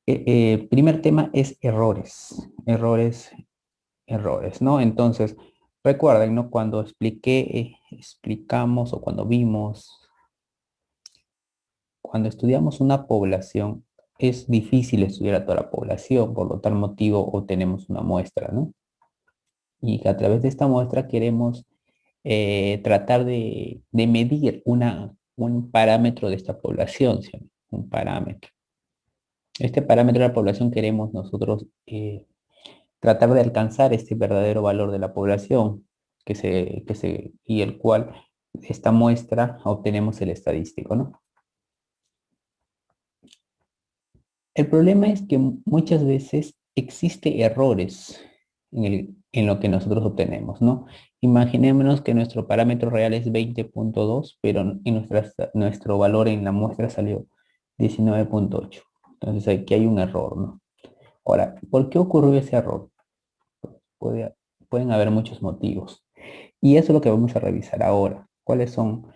Primer tema es errores, errores, ¿no? Entonces, recuerden, ¿no? Cuando explicamos o cuando vimos, cuando estudiamos una población, es difícil estudiar a toda la población, por lo tal motivo obtenemos una muestra, ¿no? Y que a través de esta muestra queremos tratar de medir un parámetro de esta población, ¿sí? Un parámetro. Este parámetro de la población queremos nosotros tratar de alcanzar este verdadero valor de la población y el cual esta muestra obtenemos el estadístico, ¿no? El problema es que muchas veces existe errores en lo que nosotros obtenemos, ¿no? Imaginémonos que nuestro parámetro real es 20,2, pero nuestro valor en la muestra salió 19,8. Entonces aquí hay un error, ¿no? Ahora, ¿por qué ocurrió ese error? Puede- Pueden haber muchos motivos. Y eso es lo que vamos a revisar ahora. ¿Cuáles son,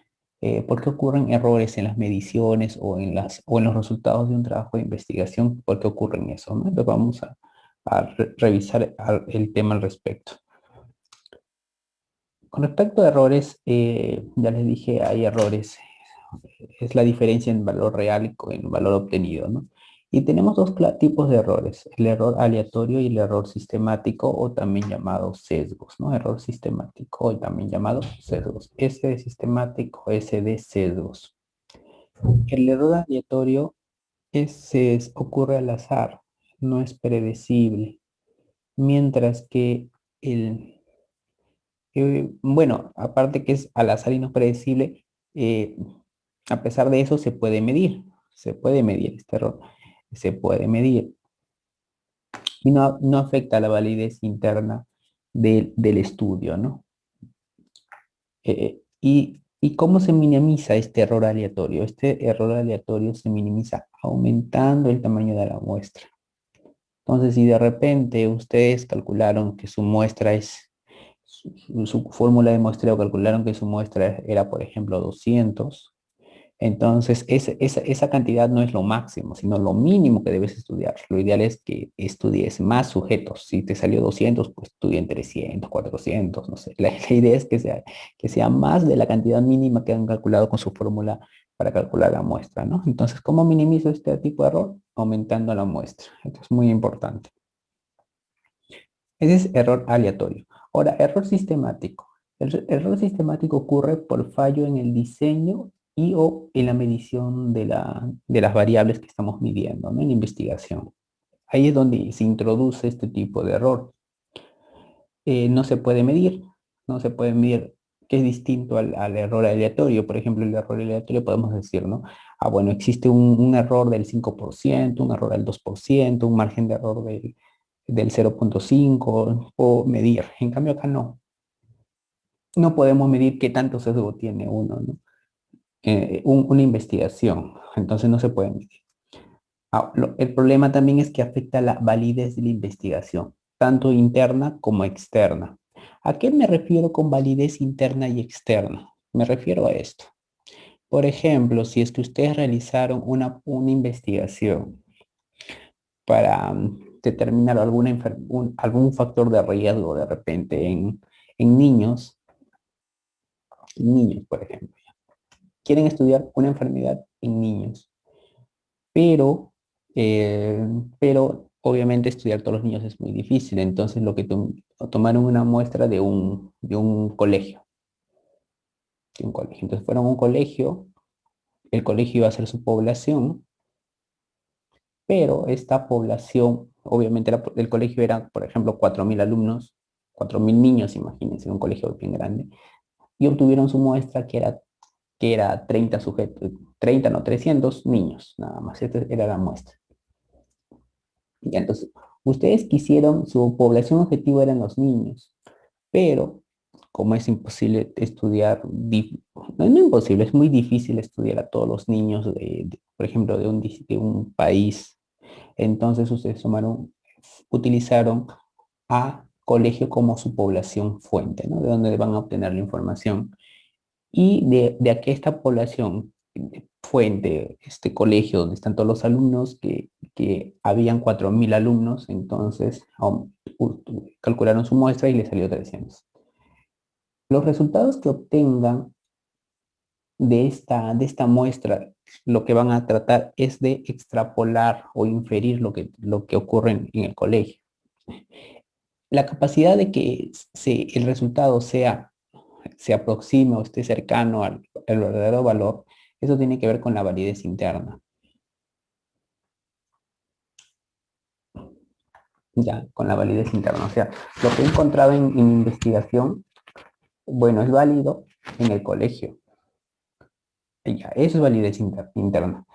por qué ocurren errores en las mediciones o en los resultados de un trabajo de investigación? ¿Por qué ocurren eso, no? Entonces vamos a revisar el tema al respecto. Con respecto a errores, ya les dije, hay errores. Es la diferencia en valor real y en valor obtenido, ¿no? Y tenemos dos tipos de errores, el error aleatorio y el error sistemático o también llamado sesgos, ¿no? Error sistemático y también llamado sesgos. S de sistemático, S de sesgos. El error aleatorio ocurre al azar, no es predecible, mientras que el, bueno, aparte que es al azar y no es predecible, eh, a pesar de eso se puede medir este error, se puede medir y no afecta la validez interna del estudio, ¿no? ¿Y cómo se minimiza este error aleatorio? Este error aleatorio se minimiza aumentando el tamaño de la muestra. Entonces, si de repente ustedes calcularon que su muestra su fórmula de muestreo calcularon que su muestra era, por ejemplo, 200. Entonces, esa cantidad no es lo máximo, sino lo mínimo que debes estudiar. Lo ideal es que estudies más sujetos. Si te salió 200, pues estudien 300, 400, no sé. La idea es que sea más de la cantidad mínima que han calculado con su fórmula para calcular la muestra, ¿no? Entonces, ¿cómo minimizo este tipo de error? Aumentando la muestra. Esto es muy importante. Ese es error aleatorio. Ahora, error sistemático. El error sistemático ocurre por fallo en el diseño y o en la medición de las variables que estamos midiendo, ¿no? En la investigación. Ahí es donde se introduce este tipo de error. No se puede medir, no se puede medir, que es distinto al error aleatorio. Por ejemplo, el error aleatorio podemos decir, ¿no? Ah, bueno, existe un error del 5%, un error del 2%, un margen de error del 0,5, o medir. En cambio acá no podemos medir qué tanto sesgo tiene uno, ¿no? Una investigación, entonces no se puede medir. El problema también es que afecta la validez de la investigación, tanto interna como externa. ¿A qué me refiero con validez interna y externa? Me refiero a esto. Por ejemplo, si es que ustedes realizaron una investigación para determinar algún factor de riesgo de repente en niños, por ejemplo. Quieren estudiar una enfermedad en niños, pero, eh, pero obviamente estudiar todos los niños es muy difícil. Entonces tomaron una muestra de un colegio, de un colegio. Entonces fueron a un colegio, el colegio iba a ser su población, pero esta población, obviamente el colegio era, por ejemplo, 4.000 alumnos, 4.000 niños, imagínense, un colegio bien grande, y obtuvieron su muestra que era 30 sujetos, 30 no, 300 niños, nada más. Esta era la muestra. Y entonces, ustedes quisieron, su población objetivo eran los niños, pero como es imposible estudiar, no es imposible, es muy difícil estudiar a todos los niños, por ejemplo, de un país. Entonces, utilizaron a colegio como su población fuente, ¿no? De donde van a obtener la información. Y de aquí esta población fuente, este colegio donde están todos los alumnos que habían 4.000 alumnos, entonces calcularon su muestra y le salió 300. Los resultados que obtengan de esta muestra, lo que van a tratar es de extrapolar o inferir lo que ocurre en el colegio. La capacidad de que el resultado se aproxime o esté cercano al verdadero valor, eso tiene que ver con la validez interna. Ya, con la validez interna. O sea, lo que he encontrado en investigación, bueno, es válido en el colegio. Ya, eso es validez interna.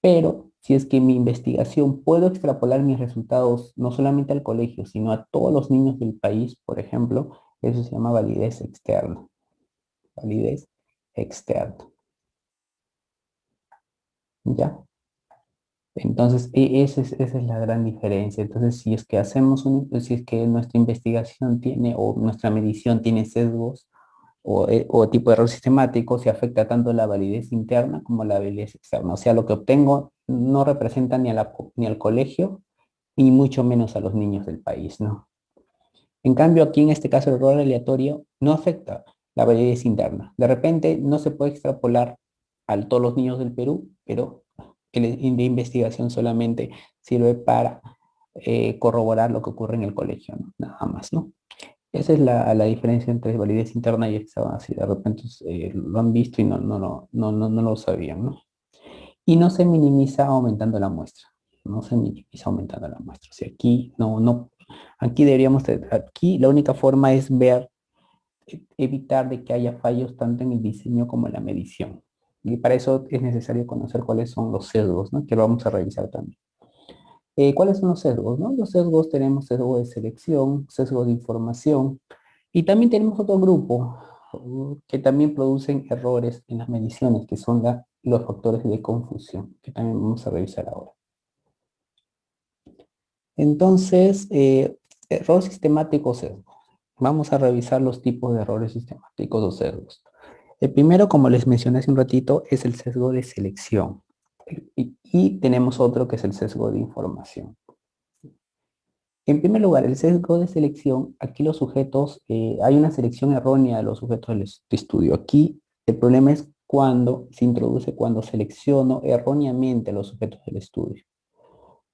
Pero si es que mi investigación puedo extrapolar mis resultados no solamente al colegio, sino a todos los niños del país, por ejemplo, eso se llama validez externa. Validez externa. ¿Ya? Entonces, esa es la gran diferencia. Entonces, si es que nuestra investigación tiene o nuestra medición tiene sesgos o tipo de error sistemático, se afecta tanto la validez interna como la validez externa. O sea, lo que obtengo no representa ni al colegio, ni mucho menos a los niños del país, ¿no? En cambio, aquí en este caso el error aleatorio no afecta la validez interna. De repente no se puede extrapolar a todos los niños del Perú, pero de investigación solamente sirve para corroborar lo que ocurre en el colegio, ¿no? Nada más, ¿no? Esa es la diferencia entre validez interna y externa. Si de repente lo han visto y no lo sabían, ¿no? Y no se minimiza aumentando la muestra. No se minimiza aumentando la muestra. O sea, aquí la única forma es evitar de que haya fallos tanto en el diseño como en la medición. Y para eso es necesario conocer cuáles son los sesgos, ¿no? Que lo vamos a revisar también. ¿Cuáles son los sesgos, no? Los sesgos tenemos sesgo de selección, sesgo de información, y también tenemos otro grupo que también producen errores en las mediciones, que son los factores de confusión, que también vamos a revisar ahora. Entonces, error sistemático o sesgo. Vamos a revisar los tipos de errores sistemáticos o sesgos. El primero, como les mencioné hace un ratito, es el sesgo de selección. Y tenemos otro que es el sesgo de información. En primer lugar, el sesgo de selección, aquí los sujetos, hay una selección errónea de los sujetos de estudio. Aquí el problema es cuando selecciono erróneamente a los sujetos del estudio.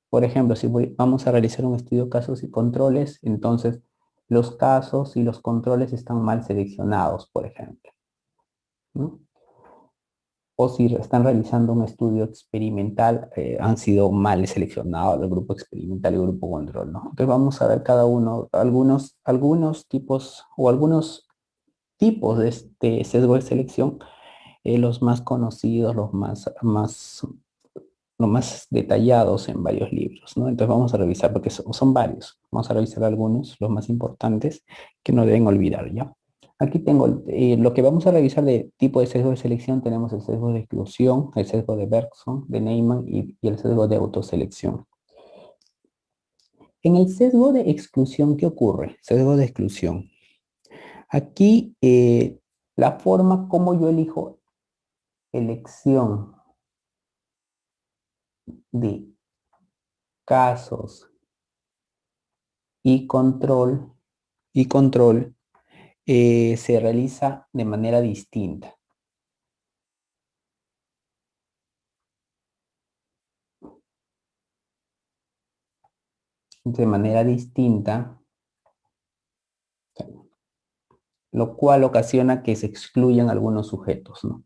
Por ejemplo, si vamos a realizar un estudio de casos y controles, entonces los casos y los controles están mal seleccionados, por ejemplo, ¿no? O si están realizando un estudio experimental, han sido mal seleccionados el grupo experimental y el grupo control, ¿no? Entonces vamos a ver cada uno, algunos tipos o algunos tipos de este sesgo de selección, los más conocidos, los más detallados en varios libros, ¿no? Entonces vamos a revisar, porque son varios. Vamos a revisar algunos, los más importantes, que no deben olvidar, ¿ya? Aquí tengo lo que vamos a revisar de tipo de sesgo de selección. Tenemos el sesgo de exclusión, el sesgo de Bergson, de Neyman y el sesgo de autoselección. En el sesgo de exclusión, ¿qué ocurre? Sesgo de exclusión. Aquí la forma como yo elijo elección de casos y control se realiza de manera distinta. De manera distinta, lo cual ocasiona que se excluyan algunos sujetos, ¿no?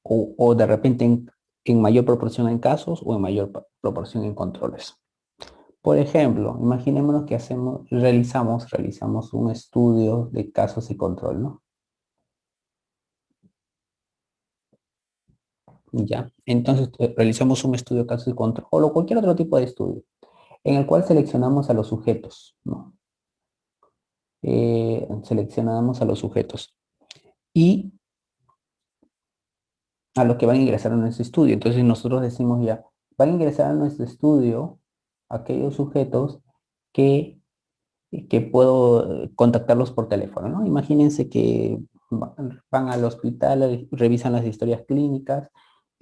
O de repente en mayor proporción en casos o en mayor proporción en controles. Por ejemplo, imaginémonos que realizamos un estudio de casos y control, ¿no? Ya, entonces realizamos un estudio de casos y control o cualquier otro tipo de estudio en el cual seleccionamos a los sujetos, ¿no? Seleccionamos a los sujetos y a los que van a ingresar a nuestro estudio. Entonces nosotros decimos ya, van a ingresar a nuestro estudio aquellos sujetos que, que puedo contactarlos por teléfono, ¿no? Imagínense que van al hospital, revisan las historias clínicas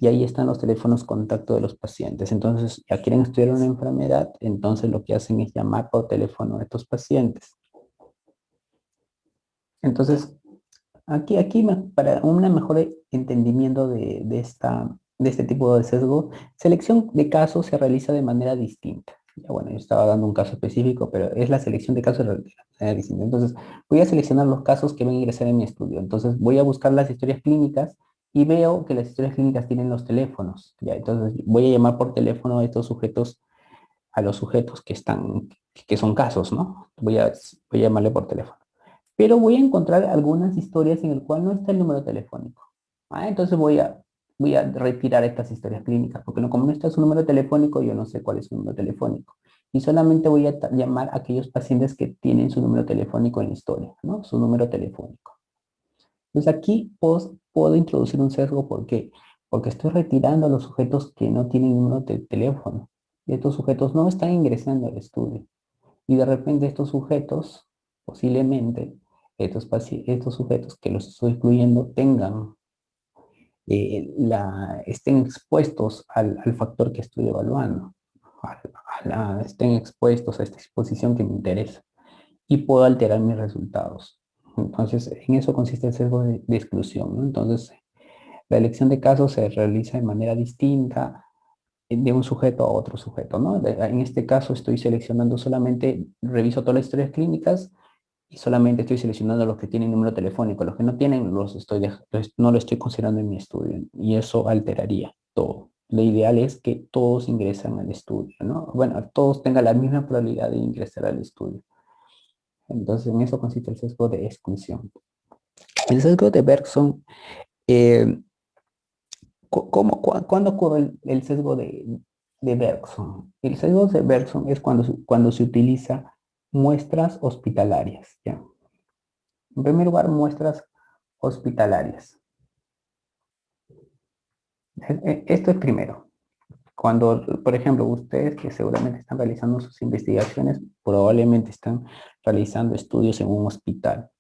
y ahí están los teléfonos contacto de los pacientes. Entonces, ya quieren estudiar una enfermedad, entonces lo que hacen es llamar por teléfono a estos pacientes. Entonces, para un mejor entendimiento de este tipo de sesgo, selección de casos se realiza de manera distinta. Ya, bueno, yo estaba dando un caso específico, pero es la selección de casos de manera distinta. Entonces, voy a seleccionar los casos que van a ingresar en mi estudio. Entonces, voy a buscar las historias clínicas y veo que las historias clínicas tienen los teléfonos. Ya, entonces, voy a llamar por teléfono a estos sujetos, a los sujetos que son casos, ¿no? Voy a llamarle por teléfono, pero voy a encontrar algunas historias en el cual no está el número telefónico. Entonces voy a retirar estas historias clínicas, porque como no está su número telefónico, yo no sé cuál es su número telefónico. Y solamente voy a llamar a aquellos pacientes que tienen su número telefónico en la historia, ¿no? Su número telefónico. Entonces aquí puedo introducir un sesgo, ¿por qué? Porque estoy retirando a los sujetos que no tienen número de teléfono. Y estos sujetos no están ingresando al estudio. Y de repente estos sujetos, posiblemente, estos sujetos que los estoy excluyendo estén expuestos al factor que estoy evaluando, estén expuestos a esta exposición que me interesa y puedo alterar mis resultados. Entonces, en eso consiste el sesgo de exclusión, ¿no? Entonces, la elección de casos se realiza de manera distinta de un sujeto a otro sujeto, ¿no? En este caso estoy seleccionando solamente, reviso todas las historias clínicas y solamente estoy seleccionando los que tienen número telefónico. Los que no tienen, no lo estoy considerando en mi estudio y eso alteraría todo. Lo ideal es que todos ingresan al estudio, ¿no? Bueno, todos tengan la misma probabilidad de ingresar al estudio. Entonces, en eso consiste el sesgo de exclusión. El sesgo de Bergson, eh, ¿cuándo ocurre el sesgo de Bergson? El sesgo de Bergson es cuando se utiliza muestras hospitalarias, ¿ya? En primer lugar, muestras hospitalarias. Esto es primero. Cuando, por ejemplo, ustedes que seguramente están realizando sus investigaciones, probablemente están realizando estudios en un hospital.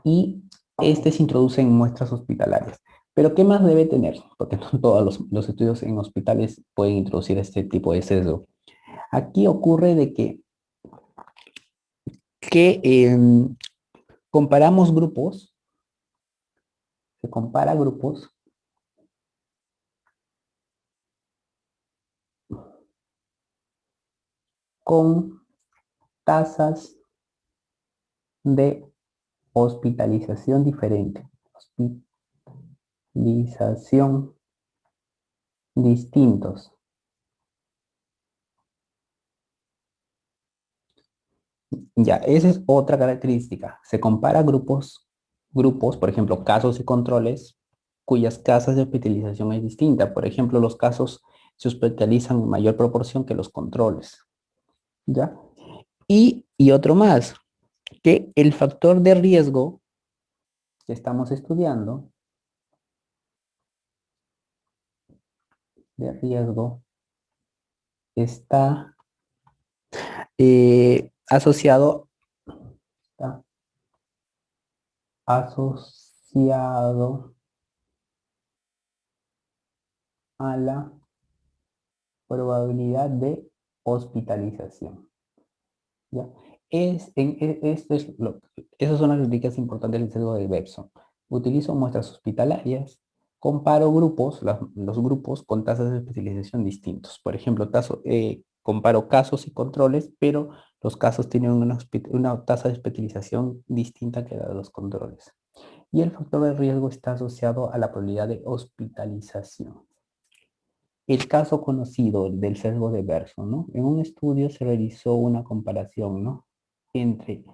Y este se introduce en muestras hospitalarias. Pero ¿qué más debe tener? Porque no todos los estudios en hospitales pueden introducir este tipo de sesgo. Aquí ocurre de que comparamos grupos, se compara grupos con tasas de hospitalización diferente. Hospitalización distintos. Ya, esa es otra característica. Se compara grupos, por ejemplo, casos y controles, cuyas tasas de hospitalización es distinta. Por ejemplo, los casos se hospitalizan en mayor proporción que los controles. ¿Ya? Y otro más, que el factor de riesgo que estamos estudiando, de riesgo, está asociado, está asociado a la probabilidad de hospitalización. ¿Ya? Esas son las críticas importantes del sesgo de Bergson. Utilizo muestras hospitalarias, comparo los grupos con tasas de especialización distintos. Por ejemplo, comparo casos y controles, pero los casos tienen una tasa de especialización distinta que la de los controles. Y el factor de riesgo está asociado a la probabilidad de hospitalización. El caso conocido del sesgo de Bergson, ¿no? En un estudio se realizó una comparación, ¿no? Entre,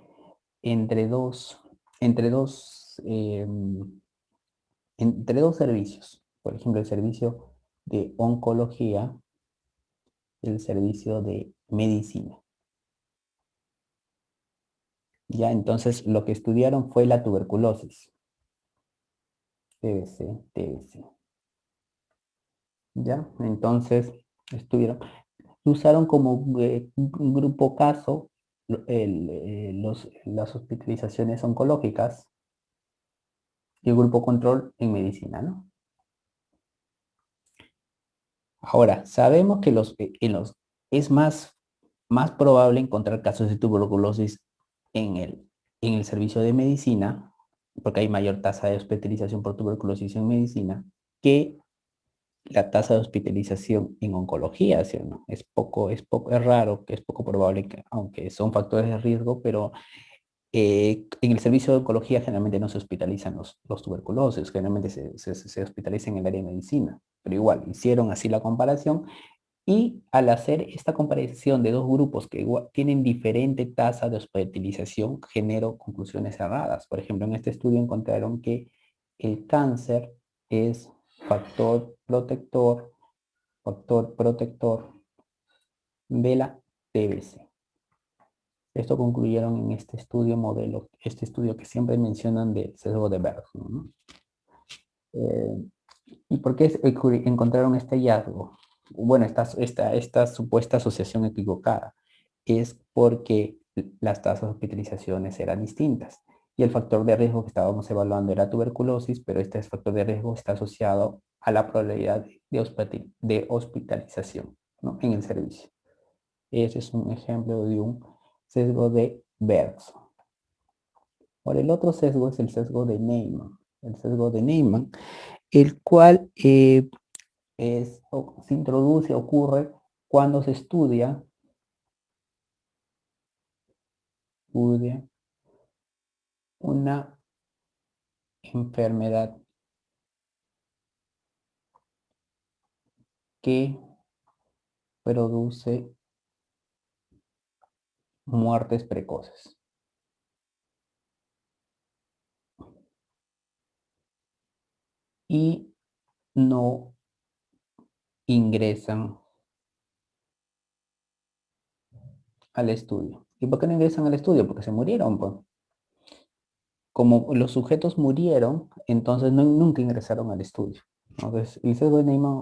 entre dos, entre dos, eh, entre dos servicios. Por ejemplo, el servicio de oncología y el servicio de medicina. Ya, entonces lo que estudiaron fue la tuberculosis. TBC, TBC. Ya, entonces estuvieron usaron como un grupo caso las hospitalizaciones oncológicas y el grupo control en medicina, ¿no? Ahora, sabemos que es más probable encontrar casos de tuberculosis en el servicio de medicina, porque hay mayor tasa de hospitalización por tuberculosis en medicina, que la tasa de hospitalización en oncología, ¿sí o no? Es raro, que es poco probable, aunque son factores de riesgo, pero en el servicio de oncología generalmente no se hospitalizan los tuberculosis, generalmente se hospitaliza en el área de medicina, pero igual, hicieron así la comparación y al hacer esta comparación de dos grupos que tienen diferente tasa de hospitalización, generó conclusiones erradas. Por ejemplo, en este estudio encontraron que el cáncer es factor protector de la TBC. Esto concluyeron en este estudio modelo, este estudio que siempre mencionan del sesgo de Bergman, ¿no? Eh, ¿Y por qué encontraron este hallazgo? Bueno, esta supuesta asociación equivocada es porque las tasas de hospitalizaciones eran distintas y el factor de riesgo que estábamos evaluando era tuberculosis, pero este factor de riesgo está asociado a la probabilidad de hospitalización, ¿no? En el servicio. Ese es un ejemplo de un sesgo de Bergson. Ahora, el otro sesgo es el sesgo de Neyman. El sesgo de Neyman, el cual se introduce, ocurre cuando se estudia una enfermedad que produce muertes precoces y no ingresan al estudio. ¿Y por qué no ingresan al estudio? Porque se murieron, pues. Como los sujetos murieron, entonces nunca ingresaron al estudio. Entonces, el sesgo de Neyman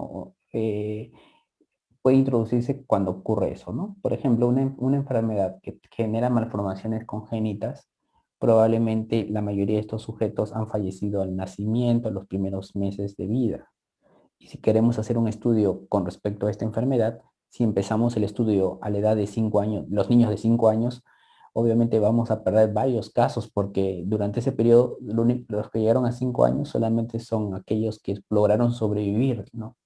puede introducirse cuando ocurre eso, ¿no? Por ejemplo, una enfermedad que genera malformaciones congénitas, probablemente la mayoría de estos sujetos han fallecido al nacimiento, en los primeros meses de vida. Y si queremos hacer un estudio con respecto a esta enfermedad, si empezamos el estudio a la edad de 5 años, los niños de 5 años, obviamente vamos a perder varios casos porque durante ese periodo los que llegaron a 5 años solamente son aquellos que lograron sobrevivir, ¿no?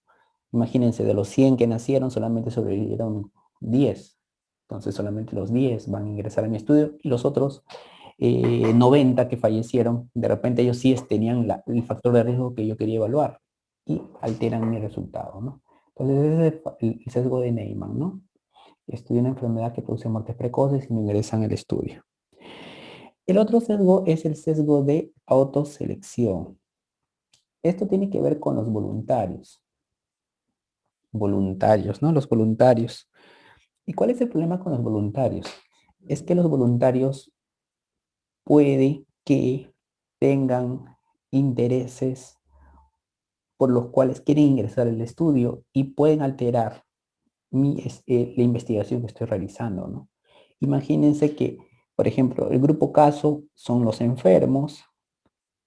Imagínense, de los 100 que nacieron, solamente sobrevivieron 10. Entonces solamente los 10 van a ingresar a mi estudio y los otros 90 que fallecieron, de repente ellos sí tenían el factor de riesgo que yo quería evaluar y alteran mi resultado, ¿no? Entonces ese es el sesgo de Neyman, ¿no? Estudia una enfermedad que produce muertes precoces y no ingresan al estudio. El otro sesgo es el sesgo de autoselección. Esto tiene que ver con los voluntarios. Voluntarios, ¿no? Los voluntarios. ¿Y cuál es el problema con los voluntarios? Es que los voluntarios puede que tengan intereses por los cuales quieren ingresar al estudio y pueden alterar la investigación que estoy realizando, ¿no? Imagínense que, por ejemplo, el grupo caso son los enfermos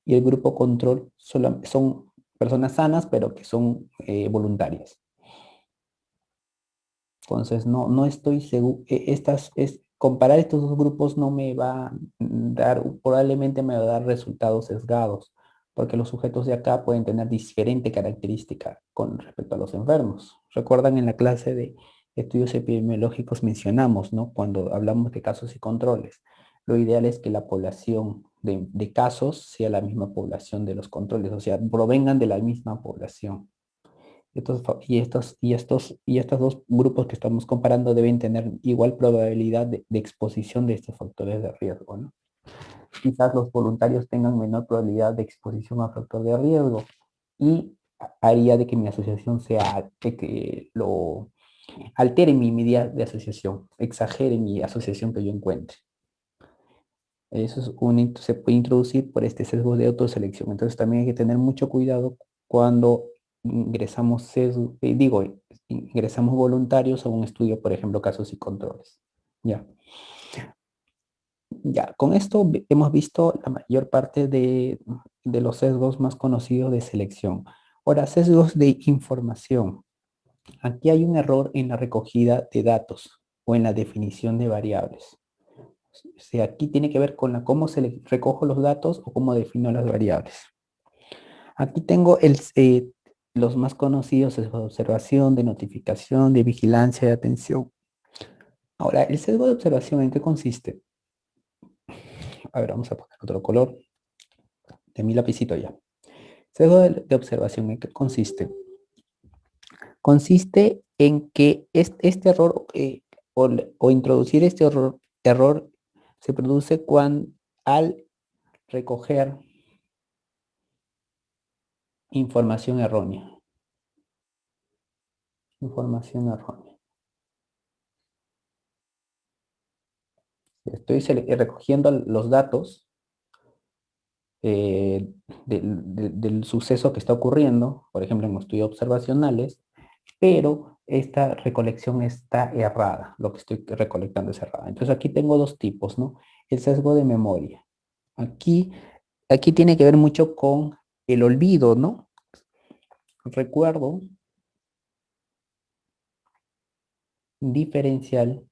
y el grupo control son personas sanas, pero que son voluntarias. Entonces, no estoy seguro, comparar estos dos grupos no me va a dar, probablemente me va a dar resultados sesgados, porque los sujetos de acá pueden tener diferente característica con respecto a los enfermos. Recuerdan en la clase de estudios epidemiológicos mencionamos, ¿no? Cuando hablamos de casos y controles, lo ideal es que la población de casos sea la misma población de los controles, o sea, provengan de la misma población. Estos dos grupos que estamos comparando deben tener igual probabilidad de exposición de estos factores de riesgo, ¿no? Quizás los voluntarios tengan menor probabilidad de exposición a factor de riesgo y haría de que mi asociación sea, de que lo altere mi medida de asociación, exagere mi asociación que yo encuentre. Eso se puede introducir por este sesgo de autoselección. Entonces también hay que tener mucho cuidado cuando ingresamos voluntarios a un estudio, por ejemplo, casos y controles. Ya, ya. Con esto hemos visto la mayor parte de los sesgos más conocidos de selección. Ahora, sesgos de información. Aquí hay un error en la recogida de datos o en la definición de variables. O sea, aquí tiene que ver con cómo se le recojo los datos o cómo defino las variables. Aquí tengo los más conocidos, sesgo de observación, de notificación, de vigilancia, de atención. Ahora, ¿el sesgo de observación en qué consiste? A ver, vamos a poner otro color de mi lapicito ya. Sesgo de observación, ¿en qué consiste? Consiste en que este error o introducir este error se produce al recoger información errónea. Información errónea. Estoy recogiendo los datos del suceso que está ocurriendo, por ejemplo, en los estudios observacionales, pero esta recolección está errada, lo que estoy recolectando es errada. Entonces aquí tengo dos tipos, ¿no? El sesgo de memoria. Aquí, aquí tiene que ver mucho con el olvido, ¿no? Recuerdo diferencial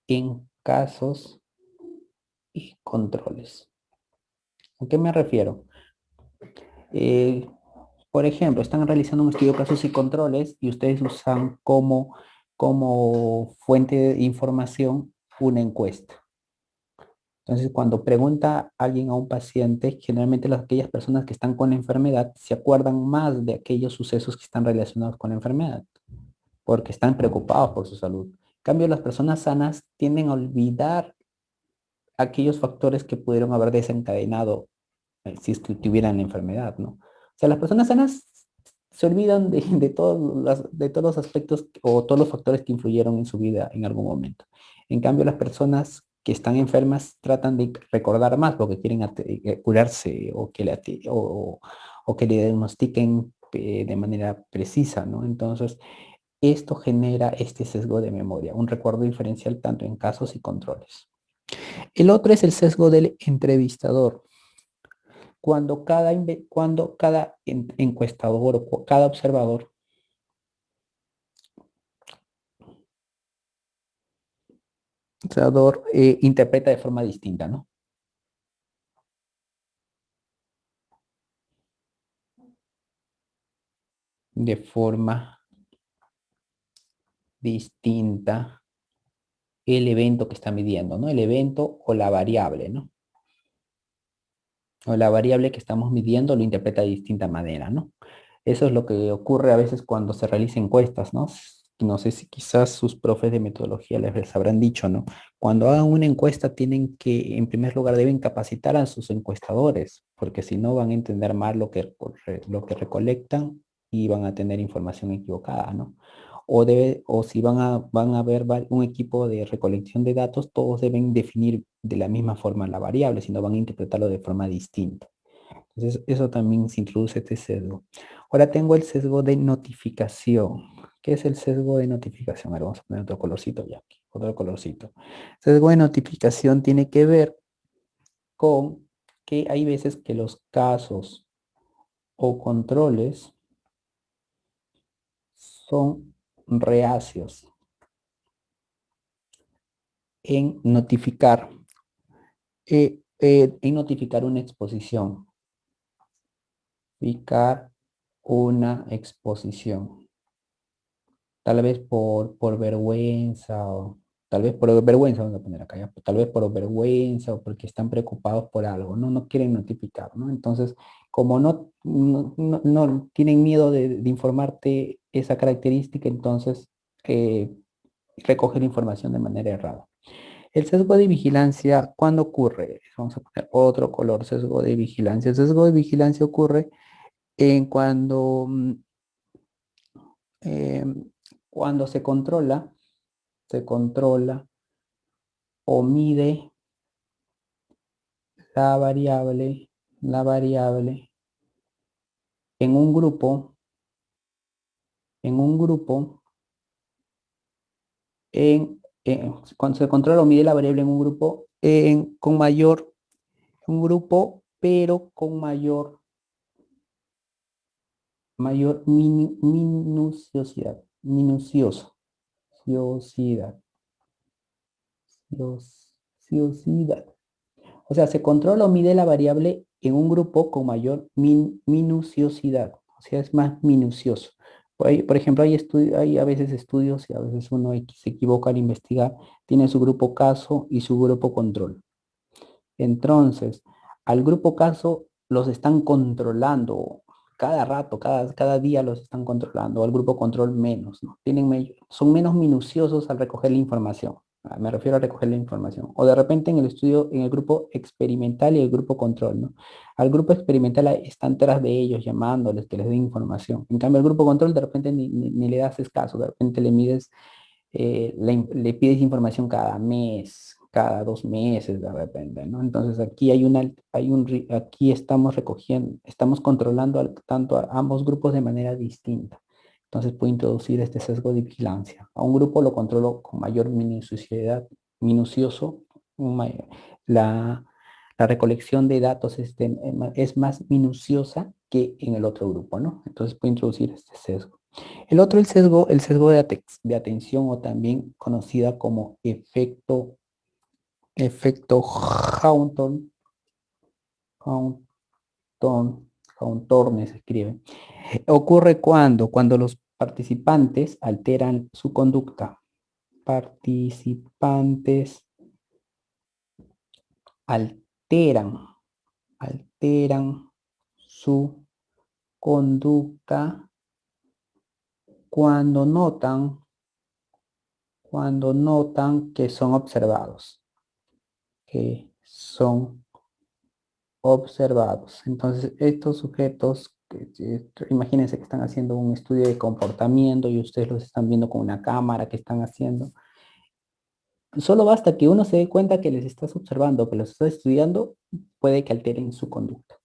en casos y controles. ¿A qué me refiero? Eh, por ejemplo, están realizando un estudio de casos y controles y ustedes usan como fuente de información una encuesta. Entonces, cuando pregunta alguien a un paciente, generalmente aquellas personas que están con la enfermedad se acuerdan más de aquellos sucesos que están relacionados con la enfermedad, porque están preocupados por su salud. En cambio, las personas sanas tienden a olvidar aquellos factores que pudieron haber desencadenado si es que tuvieran la enfermedad, ¿no? O sea, las personas sanas se olvidan de todos los aspectos o todos los factores que influyeron en su vida en algún momento. En cambio, las personas que están enfermas tratan de recordar más porque quieren curarse o que le diagnostiquen de manera precisa, ¿no? Entonces, esto genera este sesgo de memoria, un recuerdo diferencial tanto en casos y controles. El otro es el sesgo del entrevistador. Cuando cada encuestador o cada observador interpreta de forma distinta, ¿no? De forma distinta el evento que está midiendo, ¿no? El evento o la variable, ¿no? O la variable que estamos midiendo lo interpreta de distinta manera, ¿no? Eso es lo que ocurre a veces cuando se realizan encuestas, ¿no? No sé si quizás sus profes de metodología les habrán dicho, ¿no? Cuando hagan una encuesta tienen que, en primer lugar, deben capacitar a sus encuestadores, porque si no van a entender mal lo que recolectan y van a tener información equivocada, ¿no? O si van a ver un equipo de recolección de datos, todos deben definir de la misma forma la variable, si no van a interpretarlo de forma distinta. Entonces, eso también se introduce este sesgo. Ahora tengo el sesgo de notificación. ¿Qué es el sesgo de notificación? Ahora vamos a poner otro colorcito ya aquí, otro colorcito. Sesgo de notificación tiene que ver con que hay veces que los casos o controles son reacios en en notificar una exposición. Notificar una exposición. Tal vez por vergüenza o tal vez por vergüenza, vamos a poner acá ya, tal vez por vergüenza o porque están preocupados por algo, no quieren notificar, ¿no? Entonces, como no tienen miedo de informarte esa característica, entonces recogen información de manera errada. El sesgo de vigilancia, ¿cuándo ocurre? Vamos a poner otro color, sesgo de vigilancia. El sesgo de vigilancia ocurre en eh, cuando se controla o mide la variable, la variable en un grupo, en un grupo, cuando se controla o mide la variable en un grupo, con mayor, un grupo, pero con mayor mayor minuciosidad, minuciosidad, minuciosidad. O sea, se controla o mide la variable en un grupo con mayor minuciosidad. O sea, es más minucioso. Por ejemplo, hay a veces estudios y a veces uno se equivoca al investigar. Tiene su grupo caso y su grupo control. Entonces, al grupo caso los están controlando cada rato, cada día los están controlando. Al grupo control menos, ¿no? Son menos minuciosos al recoger la información. Me refiero a recoger la información. O de repente en el estudio, en el grupo experimental y el grupo control, ¿no? Al grupo experimental están tras de ellos llamándoles que les den información. En cambio, al grupo control de repente ni le das caso, de repente le mides, le pides información cada mes, cada 2 meses de repente, ¿no? Entonces aquí aquí estamos recogiendo, estamos controlando tanto a ambos grupos de manera distinta. Entonces puedo introducir este sesgo de vigilancia. A un grupo lo controlo con mayor minuciosidad, minucioso. La, la recolección de datos es más minuciosa que en el otro grupo, ¿no? Entonces puedo introducir este sesgo. El sesgo de atención, o también conocida como efecto Hawthorne, Hawthorne, Hawthorne se escribe. Ocurre cuando los participantes alteran su conducta. Participantes alteran, alteran su conducta cuando notan que son observados. Que son observados. Entonces, estos sujetos, imagínense que están haciendo un estudio de comportamiento y ustedes los están viendo con una cámara que están haciendo. Solo basta que uno se dé cuenta que les estás observando, que los estás estudiando, puede que alteren su conducta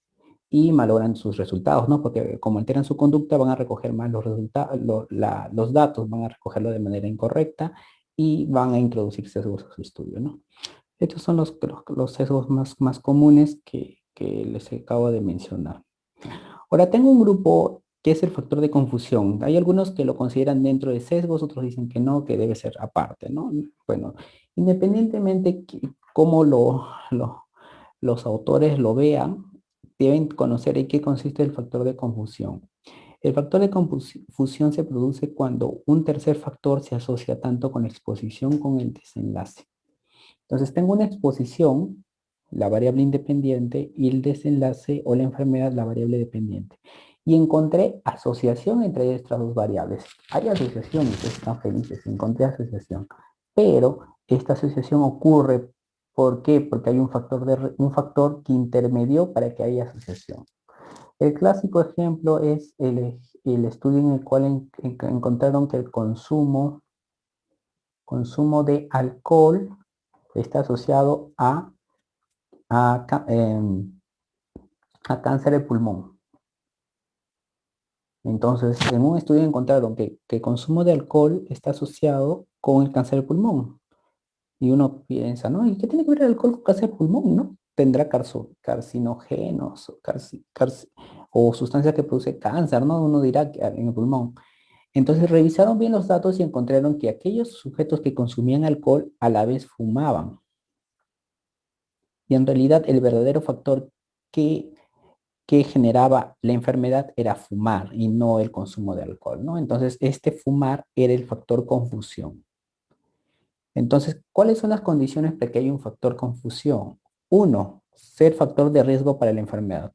y malogran sus resultados, ¿no? Porque como alteran su conducta, van a recoger más los resultados, los datos, van a recogerlo de manera incorrecta y van a introducir sesgos a su estudio, ¿no? Estos son los sesgos más comunes que les acabo de mencionar. Ahora tengo un grupo que es el factor de confusión. Hay algunos que lo consideran dentro de sesgos, otros dicen que no, que debe ser aparte, ¿no? Bueno, independientemente cómo los autores lo vean, deben conocer en qué consiste el factor de confusión. El factor de confusión se produce cuando un tercer factor se asocia tanto con la exposición como el desenlace. Entonces tengo una exposición, la variable independiente, y el desenlace o la enfermedad, la variable dependiente. Y encontré asociación entre estas dos variables. Hay asociación, ustedes están felices, encontré asociación. Pero esta asociación ocurre, ¿por qué? Porque hay un factor que intermedió para que haya asociación. El clásico ejemplo es el estudio en el cual encontraron que el consumo de alcohol está asociado a cáncer de pulmón. Entonces, en un estudio encontraron que el consumo de alcohol está asociado con el cáncer de pulmón. Y uno piensa, ¿no? ¿Y qué tiene que ver el alcohol con cáncer de pulmón, no? Tendrá carcinógenos o sustancias que produce cáncer, ¿no? Uno dirá que en el pulmón. Entonces revisaron bien los datos y encontraron que aquellos sujetos que consumían alcohol a la vez fumaban. Y en realidad el verdadero factor que, que generaba la enfermedad era fumar y no el consumo de alcohol, ¿no? Entonces este fumar era el factor confusión. Entonces, ¿cuáles son las condiciones para que haya un factor confusión? Uno, ser factor de riesgo para la enfermedad.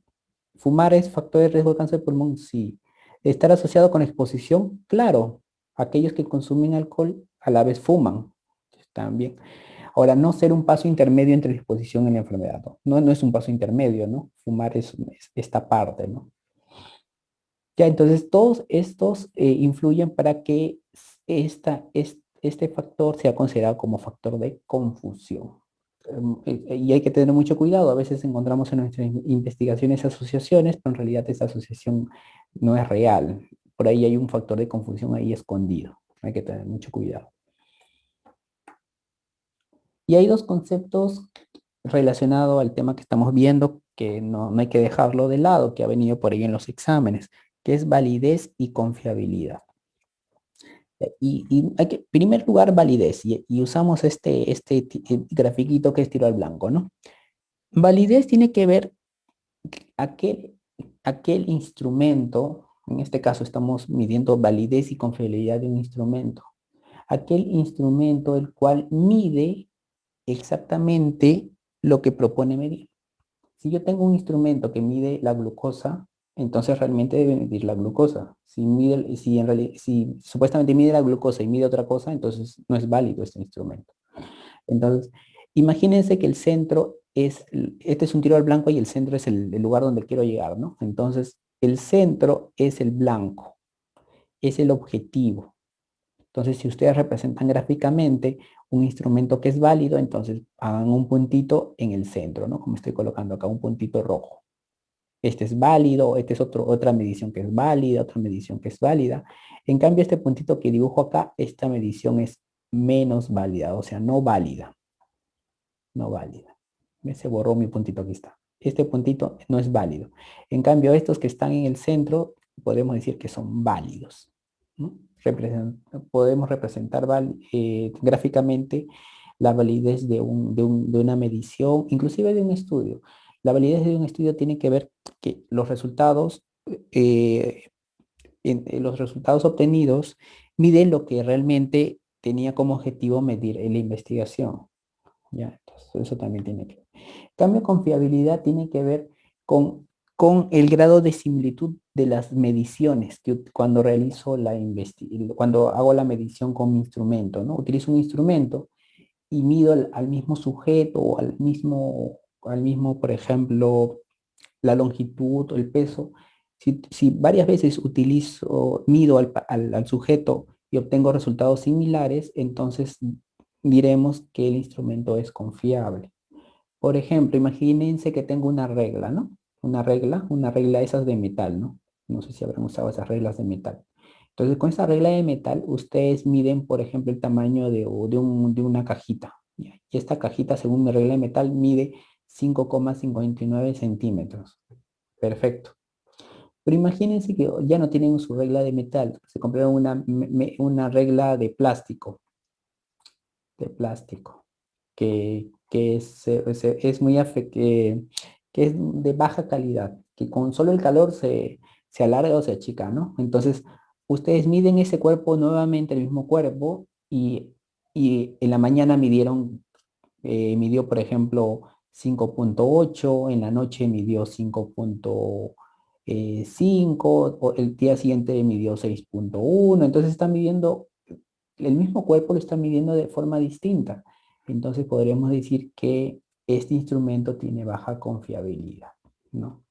¿Fumar es factor de riesgo de cáncer de pulmón? Sí. ¿Estar asociado con exposición? Claro. Aquellos que consumen alcohol a la vez fuman. También. Ahora, no ser un paso intermedio entre la exposición y la enfermedad. No es un paso intermedio, ¿no? Fumar es esta parte, ¿no? Ya, entonces todos estos influyen para que este factor sea considerado como factor de confusión. Y hay que tener mucho cuidado. A veces encontramos en nuestras investigaciones asociaciones, pero en realidad esa asociación no es real. Por ahí hay un factor de confusión ahí escondido. Hay que tener mucho cuidado. Y hay dos conceptos relacionados al tema que estamos viendo, que no hay que dejarlo de lado, que ha venido por ahí en los exámenes, que es validez y confiabilidad. Y hay que, en primer lugar, validez, y usamos este grafiquito que es tiro al blanco, ¿no? Validez tiene que ver aquel, aquel instrumento, en este caso estamos midiendo validez y confiabilidad de un instrumento, aquel instrumento el cual mide exactamente lo que propone medir. Si yo tengo un instrumento que mide la glucosa, entonces realmente debe medir la glucosa. Si supuestamente mide la glucosa y mide otra cosa, entonces no es válido este instrumento. Entonces, imagínense que el centro este es un tiro al blanco y el centro es el lugar donde quiero llegar, ¿no? Entonces, el centro es el blanco, es el objetivo. Entonces, si ustedes representan gráficamente un instrumento que es válido, entonces hagan un puntito en el centro, ¿no? Como estoy colocando acá, un puntito rojo. Este es válido, este es otra medición que es válida, otra medición que es válida. En cambio, este puntito que dibujo acá, esta medición es menos válida, o sea, no válida, no válida. Se borró mi puntito, aquí está. Este puntito no es válido. En cambio, estos que están en el centro, podemos decir que son válidos, ¿no? Podemos representar gráficamente la validez de una medición, inclusive de un estudio. La validez de un estudio tiene que ver que eh, los resultados obtenidos miden lo que realmente tenía como objetivo medir en la investigación. ¿Ya? Entonces, eso también tiene que ver. Cambio, confiabilidad tiene que ver con el grado de similitud de las mediciones que cuando realizo cuando hago la medición con mi instrumento, ¿no? Utilizo un instrumento y mido al mismo sujeto o al mismo, por ejemplo, la longitud o el peso. Si varias veces mido al sujeto y obtengo resultados similares, entonces diremos que el instrumento es confiable. Por ejemplo, imagínense que tengo una regla, ¿no? Una regla esas de metal, ¿no? No sé si habrán usado esas reglas de metal. Entonces, con esa regla de metal, ustedes miden, por ejemplo, el tamaño de una cajita. ¿Ya? Y esta cajita, según mi regla de metal, mide 5,59 centímetros. Perfecto. Pero imagínense que ya no tienen su regla de metal, se compraron una regla de plástico, que es que es de baja calidad, que con solo el calor se alarga o se achica, ¿no? Entonces, ustedes miden ese cuerpo nuevamente, el mismo cuerpo, y en la mañana midió, por ejemplo, 5,8, en la noche midió 5,5, o el día siguiente midió 6,1, entonces están midiendo, el mismo cuerpo lo están midiendo de forma distinta. Entonces podríamos decir que este instrumento tiene baja confiabilidad, ¿no?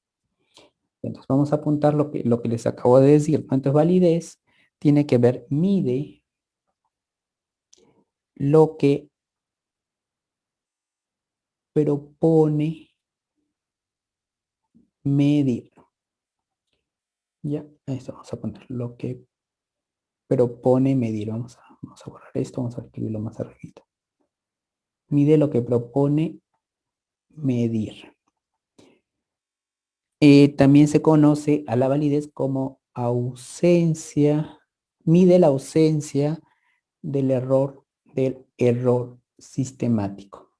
Entonces vamos a apuntar lo que les acabo de decir. Entonces validez tiene que ver, mide lo que propone medir. Ya, esto vamos a poner lo que propone medir. Vamos a borrar esto, vamos a escribirlo más arribita. Mide lo que propone medir. También se conoce a la validez como ausencia, mide la ausencia del error sistemático.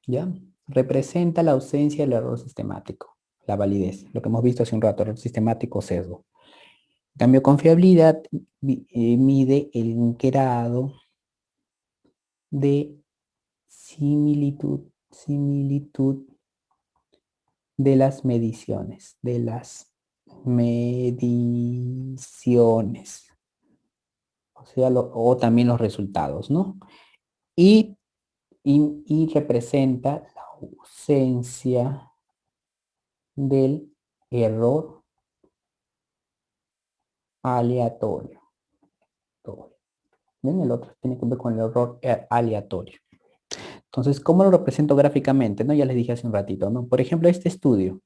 ¿Ya? Representa la ausencia del error sistemático, la validez, lo que hemos visto hace un rato, error sistemático, sesgo. En cambio, confiabilidad mide el grado de similitud de las mediciones, o sea, o también los resultados, ¿no? Y, y representa la ausencia del error aleatorio. Bien, el otro tiene que ver con el error aleatorio. Entonces, ¿cómo lo represento gráficamente? ¿No? Ya les dije hace un ratito, ¿no? Por ejemplo, este estudio.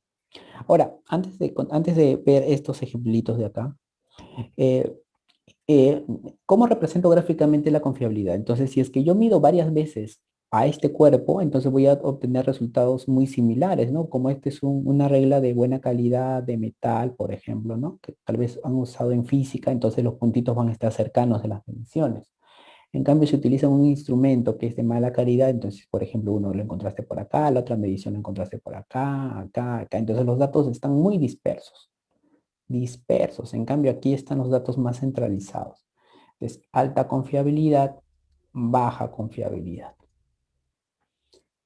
Ahora, antes de ver estos ejemplitos de acá, eh, ¿cómo represento gráficamente la confiabilidad? Entonces, si es que yo mido varias veces a este cuerpo, entonces voy a obtener resultados muy similares, ¿no? Como este es una regla de buena calidad de metal, por ejemplo, ¿no? Que tal vez han usado en física, entonces los puntitos van a estar cercanos de las mediciones. En cambio, si utilizan un instrumento que es de mala calidad, entonces, por ejemplo, uno lo encontraste por acá, la otra medición lo encontraste por acá, acá, acá. Entonces los datos están muy dispersos, dispersos. En cambio, aquí están los datos más centralizados. Es alta confiabilidad, baja confiabilidad.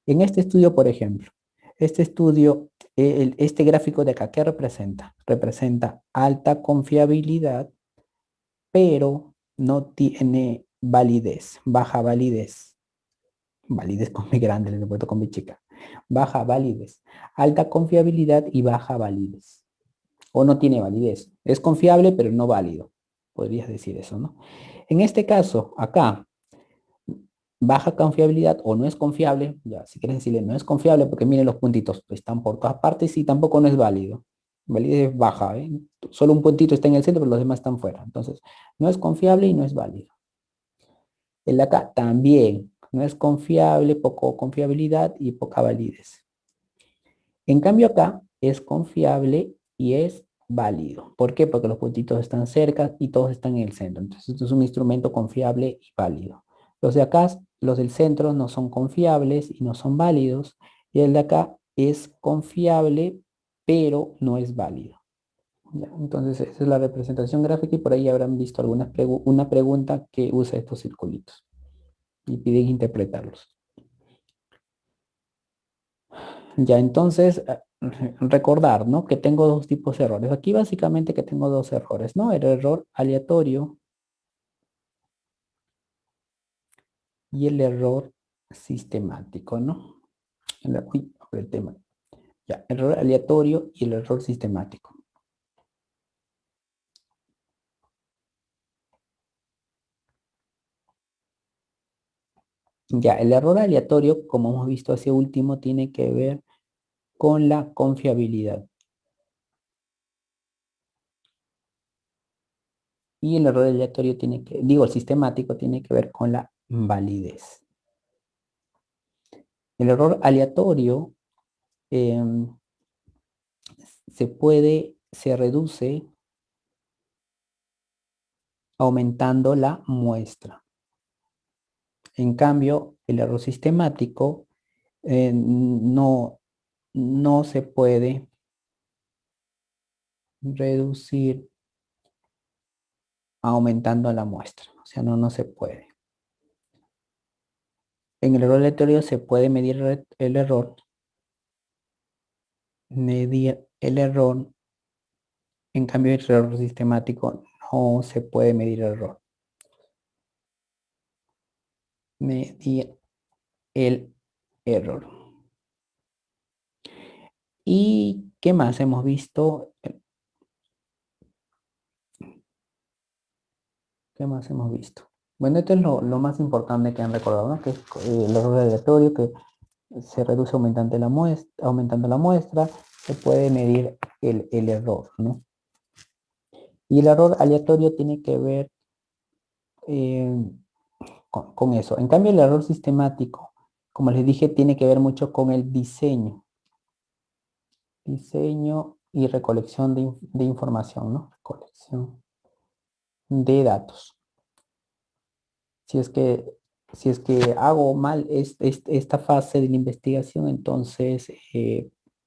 En este estudio, por ejemplo, este estudio, este gráfico de acá, ¿qué representa? Representa alta confiabilidad, pero no tiene validez, baja validez. Validez con B grande, le he puesto con B chica. Baja validez, alta confiabilidad y baja validez. O no tiene validez. Es confiable, pero no válido. Podrías decir eso, ¿no? En este caso, acá, baja confiabilidad o no es confiable, ya, si quieres decirle no es confiable porque miren los puntitos, están por todas partes y tampoco no es válido. Validez es baja, ¿eh? Solo un puntito está en el centro, pero los demás están fuera. Entonces, no es confiable y no es válido. El de acá también no es confiable, poco confiabilidad y poca validez. En cambio acá es confiable y es válido. ¿Por qué? Porque los puntitos están cerca y todos están en el centro. Entonces esto es un instrumento confiable y válido. Los de acá, los del centro no son confiables y no son válidos. Y el de acá es confiable, pero no es válido. ¿Ya? Entonces esa es la representación gráfica y por ahí habrán visto una pregunta que usa estos circulitos y piden interpretarlos. Ya, entonces, recordar, ¿no? Que tengo dos tipos de errores. Aquí básicamente que tengo dos errores, ¿no? El error aleatorio y el error sistemático, ¿no? Uy, el tema. Ya, error aleatorio y el error sistemático. Ya, el error aleatorio, como hemos visto hace último, tiene que ver con la confiabilidad. Y el error aleatorio tiene que, digo, el sistemático tiene que ver con la validez. El error aleatorio se reduce aumentando la muestra. En cambio, el error sistemático no se puede reducir aumentando la muestra. O sea, no se puede. En el error aleatorio se puede medir el error. En cambio, el error sistemático no se puede medir el error. Medir el error. ¿Y qué más hemos visto? ¿Qué más hemos visto? Bueno, esto es lo más importante que han recordado, ¿no? Que es el error aleatorio, que se reduce aumentando la muestra, se puede medir el error, ¿no? Y el error aleatorio tiene que ver eh, con eso. En cambio, el error sistemático, como les dije, tiene que ver mucho con el diseño. Diseño y recolección de información, ¿no? Recolección de datos. Si es que, si es que hago mal esta fase de la investigación, entonces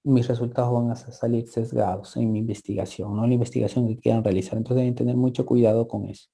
mis resultados van a salir sesgados en mi investigación, ¿no? La investigación que quieran realizar. Entonces deben tener mucho cuidado con eso.